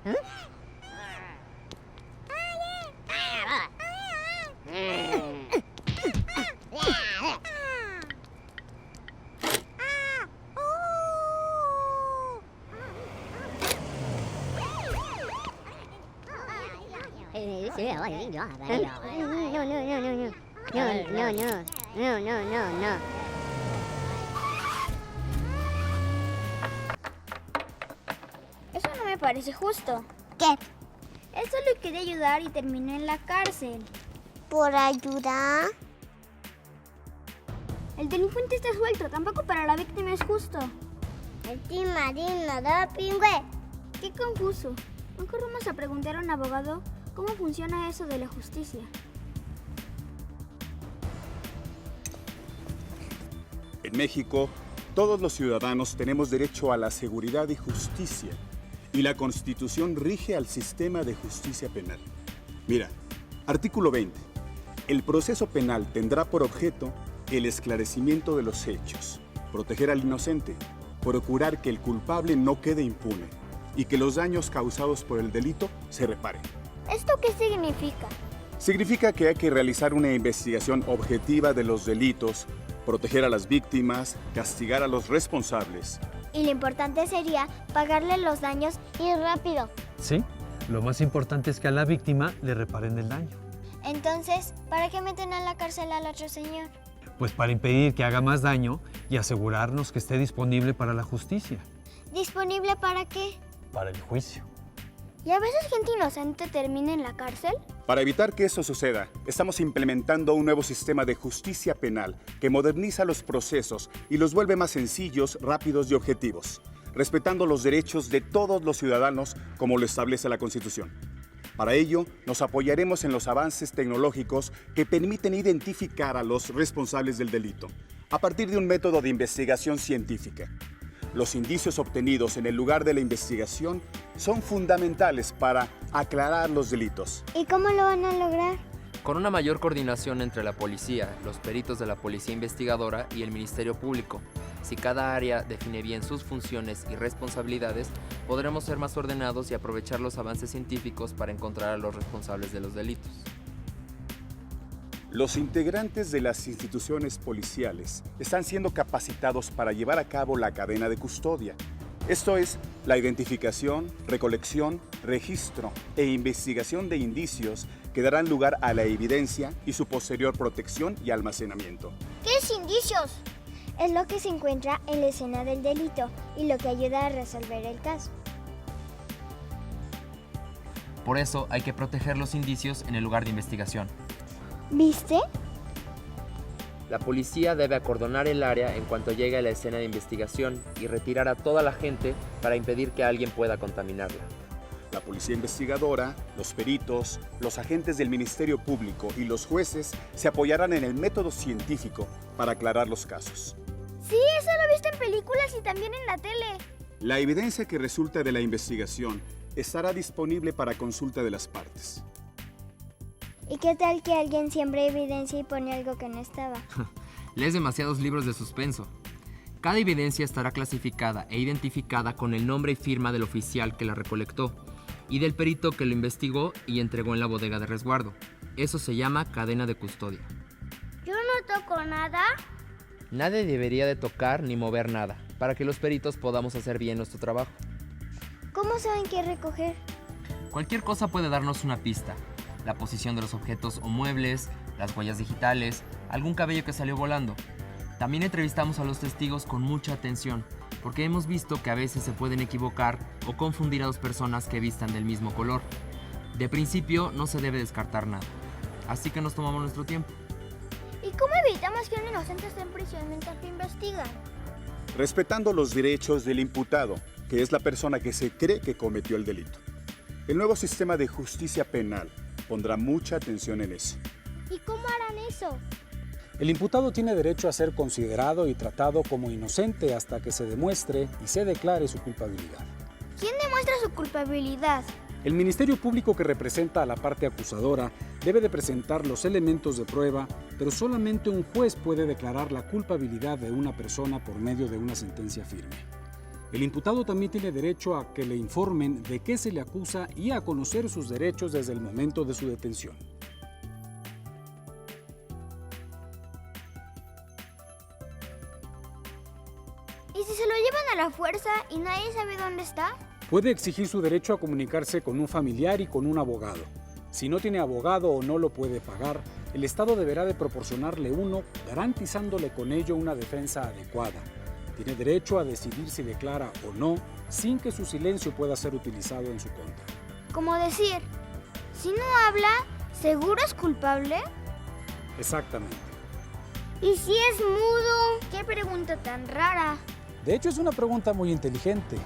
No. Eso no me parece justo. ¿Qué? Él solo quería ayudar y terminó en la cárcel. ¿Por ayudar? El delincuente está suelto, tampoco para la víctima es justo. El timarino da pingüe. Qué confuso. Mejor vamos a preguntar a un abogado cómo funciona eso de la justicia. En México, todos los ciudadanos tenemos derecho a la seguridad y justicia, y la Constitución rige al sistema de justicia penal. Mira, artículo 20. El proceso penal tendrá por objeto el esclarecimiento de los hechos, proteger al inocente, procurar que el culpable no quede impune y que los daños causados por el delito se reparen. ¿Esto qué significa? Significa que hay que realizar una investigación objetiva de los delitos, proteger a las víctimas, castigar a los responsables. Y lo importante sería pagarle los daños Y rápido. Sí, lo más importante es que a la víctima le reparen el daño. Entonces, ¿para qué meten a la cárcel al otro señor? Pues para impedir que haga más daño y asegurarnos que esté disponible para la justicia, ¿Disponible para qué? para el juicio. ¿Y a veces gente inocente termina en la cárcel? Para evitar que eso suceda, estamos implementando un nuevo sistema de justicia penal que moderniza los procesos y los vuelve más sencillos, rápidos y objetivos, respetando los derechos de todos los ciudadanos como lo establece la Constitución. Para ello, nos apoyaremos en los avances tecnológicos que permiten identificar a los responsables del delito, a partir de un método de investigación científica. Los indicios obtenidos en el lugar de la investigación son fundamentales para aclarar los delitos. ¿Y cómo lo van a lograr? Con una mayor coordinación entre la policía, los peritos de la policía investigadora y el Ministerio Público. Si cada área define bien sus funciones y responsabilidades, podremos ser más ordenados y aprovechar los avances científicos para encontrar a los responsables de los delitos. Los integrantes de las instituciones policiales están siendo capacitados para llevar a cabo la cadena de custodia. Esto es, la identificación, recolección, registro e investigación de indicios que darán lugar a la evidencia y su posterior protección y almacenamiento. ¿Qué es indicios? Es lo que se encuentra en la escena del delito y lo que ayuda a resolver el caso. Por eso hay que proteger los indicios en el lugar de investigación. ¿Viste? La policía debe acordonar el área en cuanto llegue a la escena de investigación y retirar a toda la gente para impedir que alguien pueda contaminarla. La policía investigadora, los peritos, los agentes del Ministerio Público y los jueces se apoyarán en el método científico para aclarar los casos. Sí, eso lo he visto en películas y también en la tele. La evidencia que resulta de la investigación estará disponible para consulta de las partes. ¿Y qué tal que alguien siembra evidencia y pone algo que no estaba? Lees demasiados libros de suspenso. Cada evidencia estará clasificada e identificada con el nombre y firma del oficial que la recolectó y del perito que lo investigó y entregó en la bodega de resguardo. Eso se llama cadena de custodia. Yo no toco nada. Nadie debería de tocar ni mover nada, para que los peritos podamos hacer bien nuestro trabajo. ¿Cómo saben qué recoger? Cualquier cosa puede darnos una pista. La posición de los objetos o muebles, las huellas digitales, algún cabello que salió volando. También entrevistamos a los testigos con mucha atención, porque hemos visto que a veces se pueden equivocar o confundir a dos personas que vistan del mismo color. De principio no se debe descartar nada, así que nos tomamos nuestro tiempo. ¿Y cómo evitamos que un inocente esté en prisión mientras que investigan? Respetando los derechos del imputado, que es la persona que se cree que cometió el delito. El nuevo sistema de justicia penal pondrá mucha atención en eso. ¿Y cómo harán eso? El imputado tiene derecho a ser considerado y tratado como inocente hasta que se demuestre y se declare su culpabilidad. ¿Quién demuestra su culpabilidad? El Ministerio Público que representa a la parte acusadora debe de presentar los elementos de prueba, pero solamente un juez puede declarar la culpabilidad de una persona por medio de una sentencia firme. El imputado también tiene derecho a que le informen de qué se le acusa y a conocer sus derechos desde el momento de su detención. ¿Y si se lo llevan a la fuerza y nadie sabe dónde está? Puede exigir su derecho a comunicarse con un familiar y con un abogado. Si no tiene abogado o no lo puede pagar, el Estado deberá de proporcionarle uno, garantizándole con ello una defensa adecuada. Tiene derecho a decidir si declara o no, sin que su silencio pueda ser utilizado en su contra. Como decir, si no habla, ¿seguro es culpable? Exactamente. ¿Y si es mudo? ¡Qué pregunta tan rara! De hecho, es una pregunta muy inteligente.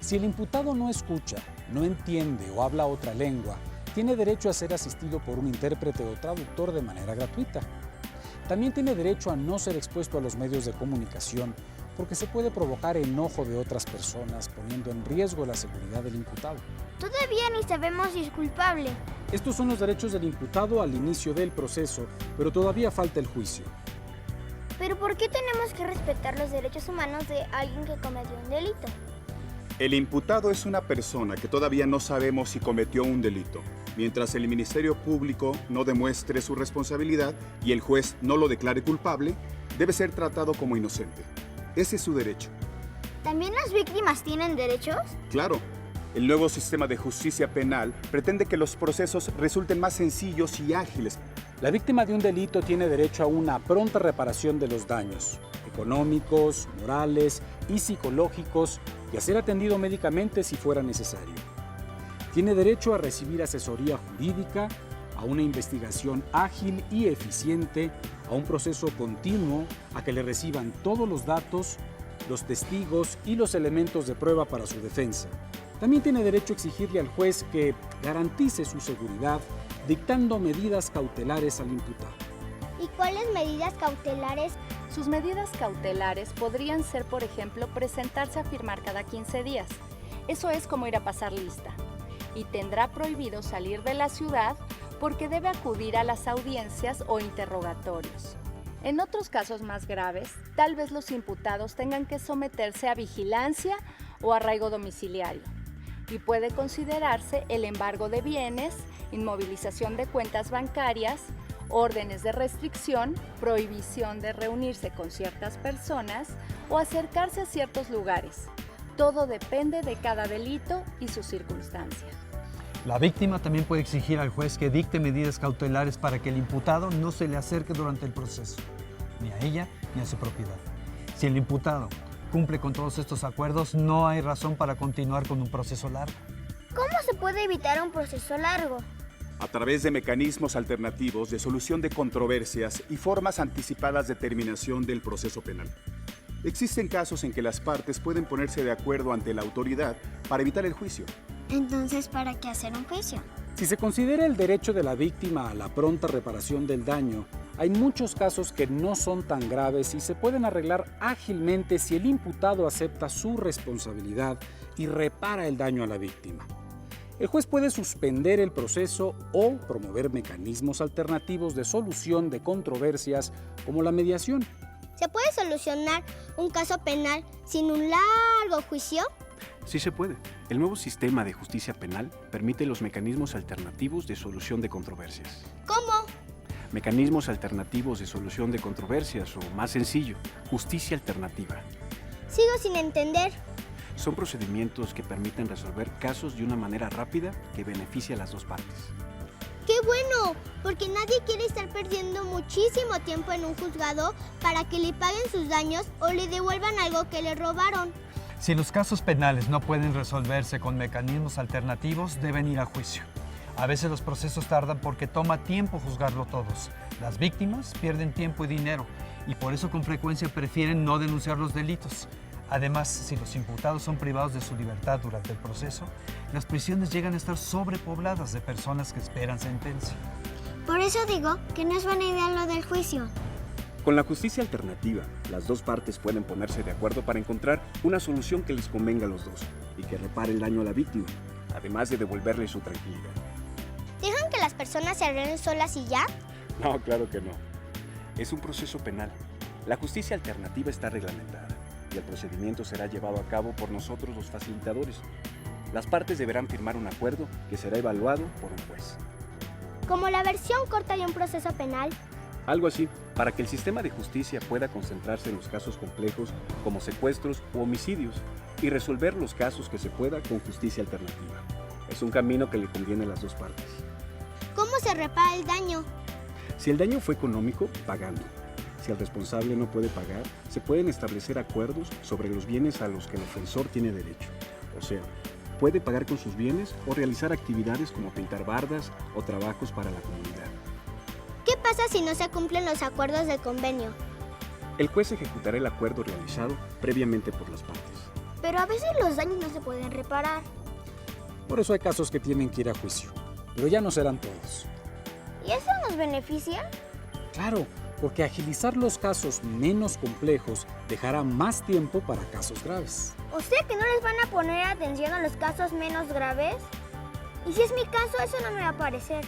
Si el imputado no escucha, no entiende o habla otra lengua, tiene derecho a ser asistido por un intérprete o traductor de manera gratuita. También tiene derecho a no ser expuesto a los medios de comunicación porque se puede provocar enojo de otras personas, poniendo en riesgo la seguridad del imputado. Todavía ni sabemos si es culpable. Estos son los derechos del imputado al inicio del proceso, pero todavía falta el juicio. ¿Pero por qué tenemos que respetar los derechos humanos de alguien que cometió un delito? El imputado es una persona que todavía no sabemos si cometió un delito. Mientras el Ministerio Público no demuestre su responsabilidad y el juez no lo declare culpable, debe ser tratado como inocente. Ese es su derecho. ¿También las víctimas tienen derechos? Claro, el nuevo sistema de justicia penal pretende que los procesos resulten más sencillos y ágiles. La víctima de un delito tiene derecho a una pronta reparación de los daños económicos, morales y psicológicos y a ser atendido médicamente si fuera necesario. Tiene derecho a recibir asesoría jurídica, a una investigación ágil y eficiente, a un proceso continuo, a que le reciban todos los datos, los testigos y los elementos de prueba para su defensa. También tiene derecho a exigirle al juez que garantice su seguridad, dictando medidas cautelares al imputado. ¿Y cuáles medidas cautelares? Sus medidas cautelares podrían ser, por ejemplo, presentarse a firmar cada 15 días. Eso es como ir a pasar lista. Y tendrá prohibido salir de la ciudad porque debe acudir a las audiencias o interrogatorios. En otros casos más graves, tal vez los imputados tengan que someterse a vigilancia o arraigo domiciliario. Y puede considerarse el embargo de bienes, inmovilización de cuentas bancarias, órdenes de restricción, prohibición de reunirse con ciertas personas o acercarse a ciertos lugares. Todo depende de cada delito y su circunstancia. La víctima también puede exigir al juez que dicte medidas cautelares para que el imputado no se le acerque durante el proceso, ni a ella ni a su propiedad. Si el imputado cumple con todos estos acuerdos, no hay razón para continuar con un proceso largo. ¿Cómo se puede evitar un proceso largo? A través de mecanismos alternativos de solución de controversias y formas anticipadas de terminación del proceso penal. Existen casos en que las partes pueden ponerse de acuerdo ante la autoridad para evitar el juicio. Entonces, ¿para qué hacer un juicio? Si se considera el derecho de la víctima a la pronta reparación del daño, hay muchos casos que no son tan graves y se pueden arreglar ágilmente si el imputado acepta su responsabilidad y repara el daño a la víctima. El juez puede suspender el proceso o promover mecanismos alternativos de solución de controversias como la mediación. ¿Se puede solucionar un caso penal sin un largo juicio? Sí se puede. El nuevo sistema de justicia penal permite los mecanismos alternativos de solución de controversias. ¿Cómo? Mecanismos alternativos de solución de controversias, o más sencillo, justicia alternativa. Sigo sin entender. Son procedimientos que permiten resolver casos de una manera rápida que beneficia a las dos partes. ¡Qué bueno! Porque nadie quiere estar perdiendo muchísimo tiempo en un juzgado para que le paguen sus daños o le devuelvan algo que le robaron. Si los casos penales no pueden resolverse con mecanismos alternativos, deben ir a juicio. A veces los procesos tardan porque toma tiempo juzgarlo todos. Las víctimas pierden tiempo y dinero y por eso con frecuencia prefieren no denunciar los delitos. Además, si los imputados son privados de su libertad durante el proceso, las prisiones llegan a estar sobrepobladas de personas que esperan sentencia. Por eso digo que no es buena idea lo del juicio. Con la justicia alternativa, las dos partes pueden ponerse de acuerdo para encontrar una solución que les convenga a los dos y que repare el daño a la víctima, además de devolverle su tranquilidad. ¿Dejan que las personas se arreglen solas y ya? No, claro que no. Es un proceso penal. La justicia alternativa está reglamentada. y el procedimiento será llevado a cabo por nosotros los facilitadores. Las partes deberán firmar un acuerdo que será evaluado por un juez. Como la versión corta de un proceso penal. Algo así, para que el sistema de justicia pueda concentrarse en los casos complejos como secuestros u homicidios y resolver los casos que se pueda con justicia alternativa. Es un camino que le conviene a las dos partes. ¿Cómo se repara el daño? Si el daño fue económico, pagando. Si el responsable no puede pagar, se pueden establecer acuerdos sobre los bienes a los que el ofensor tiene derecho. O sea, puede pagar con sus bienes o realizar actividades como pintar bardas o trabajos para la comunidad. ¿Qué pasa si no se cumplen los acuerdos del convenio? El juez ejecutará el acuerdo realizado previamente por las partes. Pero a veces los daños no se pueden reparar. Por eso hay casos que tienen que ir a juicio, pero ya no serán todos. ¿Y eso nos beneficia? Claro, porque agilizar los casos menos complejos dejará más tiempo para casos graves. O sea que no les van a poner atención a los casos menos graves. Y si es mi caso, eso no me va a parecer.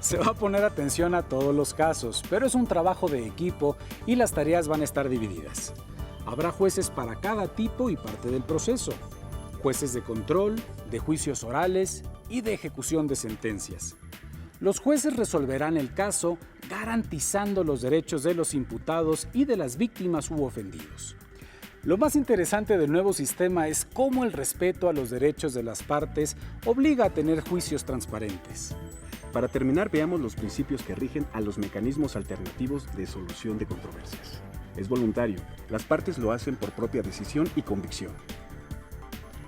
Se va a poner atención a todos los casos, pero es un trabajo de equipo y las tareas van a estar divididas. Habrá jueces para cada tipo y parte del proceso. Jueces de control, de juicios orales y de ejecución de sentencias. Los jueces resolverán el caso garantizando los derechos de los imputados y de las víctimas u ofendidos. Lo más interesante del nuevo sistema es cómo el respeto a los derechos de las partes obliga a tener juicios transparentes. Para terminar, veamos los principios que rigen a los mecanismos alternativos de solución de controversias. Es voluntario, las partes lo hacen por propia decisión y convicción.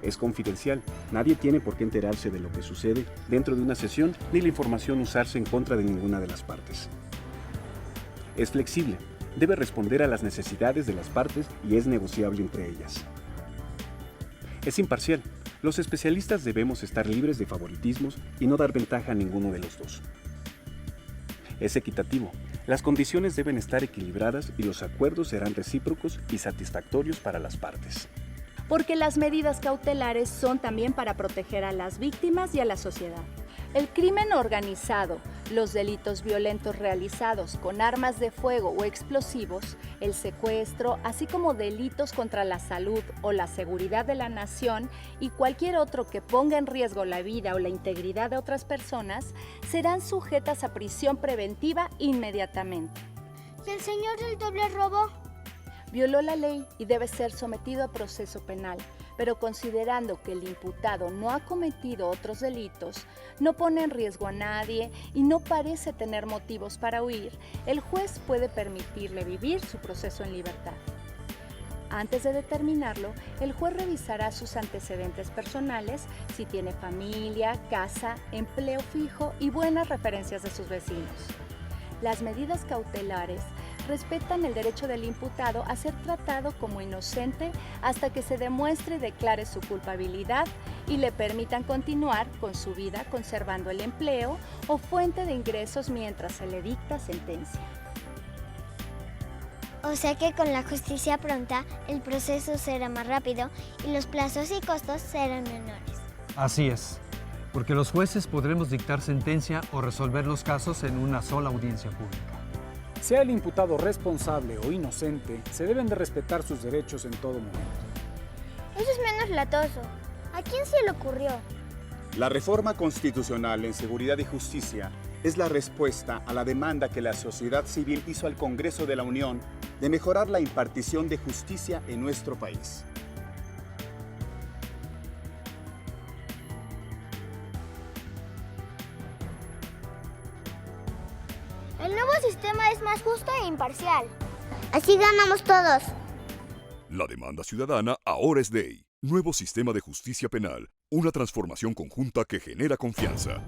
Es confidencial, nadie tiene por qué enterarse de lo que sucede dentro de una sesión ni la información usarse en contra de ninguna de las partes. Es flexible, debe responder a las necesidades de las partes y es negociable entre ellas. Es imparcial, los especialistas debemos estar libres de favoritismos y no dar ventaja a ninguno de los dos. Es equitativo, las condiciones deben estar equilibradas y los acuerdos serán recíprocos y satisfactorios para las partes. Porque las medidas cautelares son también para proteger a las víctimas y a la sociedad. El crimen organizado, los delitos violentos realizados con armas de fuego o explosivos, el secuestro, así como delitos contra la salud o la seguridad de la nación y cualquier otro que ponga en riesgo la vida o la integridad de otras personas, serán sujetas a prisión preventiva inmediatamente. ¿Y el señor del doble robo? Violó la ley y debe ser sometido a proceso penal, pero considerando que el imputado no ha cometido otros delitos, no pone en riesgo a nadie y no parece tener motivos para huir, el juez puede permitirle vivir su proceso en libertad. Antes de determinarlo, el juez revisará sus antecedentes personales, si tiene familia, casa, empleo fijo y buenas referencias de sus vecinos. Las medidas cautelares respetan el derecho del imputado a ser tratado como inocente hasta que se demuestre y declare su culpabilidad y le permitan continuar con su vida conservando el empleo o fuente de ingresos mientras se le dicta sentencia. O sea que con la justicia pronta, el proceso será más rápido y los plazos y costos serán menores. Así es, porque los jueces podremos dictar sentencia o resolver los casos en una sola audiencia pública. Sea el imputado responsable o inocente, se deben de respetar sus derechos en todo momento. Eso es menos latoso. ¿A quién se le ocurrió? La reforma constitucional en seguridad y justicia es la respuesta a la demanda que la sociedad civil hizo al Congreso de la Unión de mejorar la impartición de justicia en nuestro país. El nuevo sistema es más justo e imparcial. Así ganamos todos. La demanda ciudadana ahora es ley. Nuevo sistema de justicia penal. Una transformación conjunta que genera confianza.